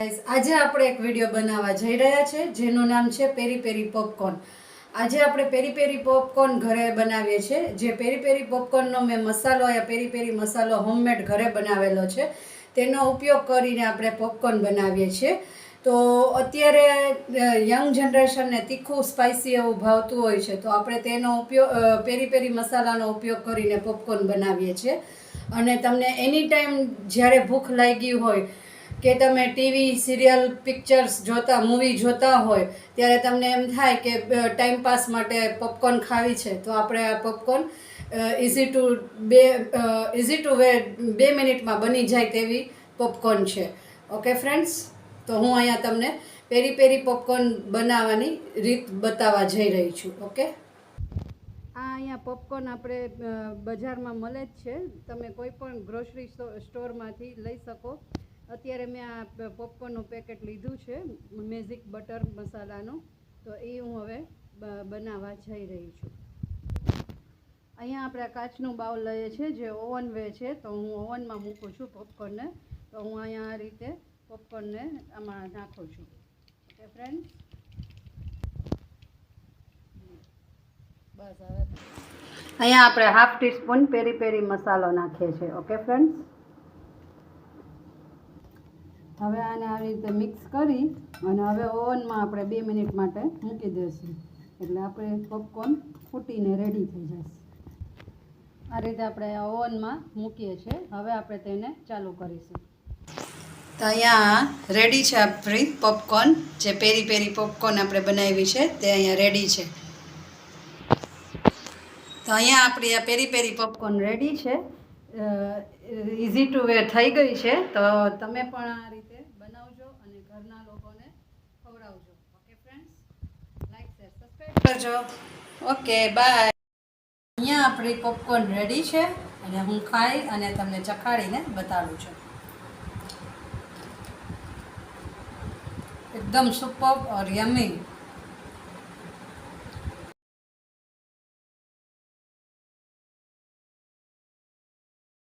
આજે આપણે એક વિડીયો બનાવવા જઈ રહ્યા છે જેનું નામ છે પેરી પેરી પોપકોર્ન. આજે આપણે પેરી પેરી પોપકોર્ન ઘરે બનાવીએ છીએ. જે પેરી પેરી પોપકોર્નનો મેં મસાલો પેરી પેરી મસાલો હોમમેડ ઘરે બનાવેલો છે, તેનો ઉપયોગ કરીને આપણે પોપકોર્ન બનાવીએ છીએ. તો અત્યારે યંગ જનરેશનને તીખું સ્પાઇસી એવું ભાવતું હોય છે, તો આપણે તેનો ઉપયોગ પેરી પેરી મસાલાનો ઉપયોગ કરીને પોપકોર્ન બનાવીએ છીએ. અને તમને એની ટાઈમ જ્યારે ભૂખ લાગી હોય કે તમે ટીવી સિરિયલ પિક્ચર્સ મૂવી જોતા હોય ત્યારે તમને એમ થાય કે ટાઈમપાસ માટે પોપકોર્ન ખાવી છે, તો આપણે આ પોપકોર્ન ઇઝી ટુ વે 2 મિનિટમાં બની જાય તેવી પોપકોર્ન છે. ઓકે ફ્રેન્ડ્સ, તો હું અહીંયા તમને પેરી પેરી પોપકોર્ન બનાવવાની રીત બતાવવા જઈ રહી છું. ઓકે, આ અહીંયા પોપકોર્ન આપણે બજારમાં મળે જ છે, તમે કોઈ પણ ગ્રોસરી સ્ટોરમાંથી લઈ શકો. અત્યારે મેં આ પોપકોર્નનું પેકેટ લીધું છે મેજિક બટર મસાલાનું, તો એ હું હવે બનાવવા જઈ રહી છું. અહીંયા આપણે કાચનું બાઉલ લઈએ છીએ જે ઓવન વે છે, તો હું ઓવનમાં મૂકું છું પોપકોર્નને. તો હું અહીંયા આ રીતે પોપકોર્નને આમાં નાખું છું. ઓકે ફ્રેન્ડ્સ, બસ હવે અહીંયા આપણે 1/2 ટીસ્પૂન પેરી પેરી મસાલો નાખીએ છીએ. ઓકે ફ્રેન્ડ્સ, હવે આને આવી રીતે મિક્સ કરી અને હવે ઓવનમાં આપણે 2 મિનિટ માટે મૂકી દઈશું, એટલે આપણે પોપકોર્ન ફૂટીને રેડી થઈ જશે. આ રીતે આપણે ઓવનમાં મૂકીએ છીએ. હવે આપણે તેને ચાલુ કરીશું. તો અહીંયા રેડી છે આપણી પોપકોર્ન. જે પેરી પેરી પોપકોર્ન આપણે બનાવી છે તે અહીંયા રેડી છે. તો અહીંયા આપણી આ પેરી પેરી પોપકોર્ન રેડી છે, ઇઝી ટુ વે થઈ ગઈ છે. તો તમે પણ આ રીતે બનાવજો અને ઘરના લોકોને ખવડાવજો. Okay friends, like share subscribe કરજો. Okay bye. અહીંયા આપણી પોપકોર્ન રેડી છે અને હું ખાઈ અને તમને ચખાડીને બતાડું છું. एकदम सुपर्ब और यमी.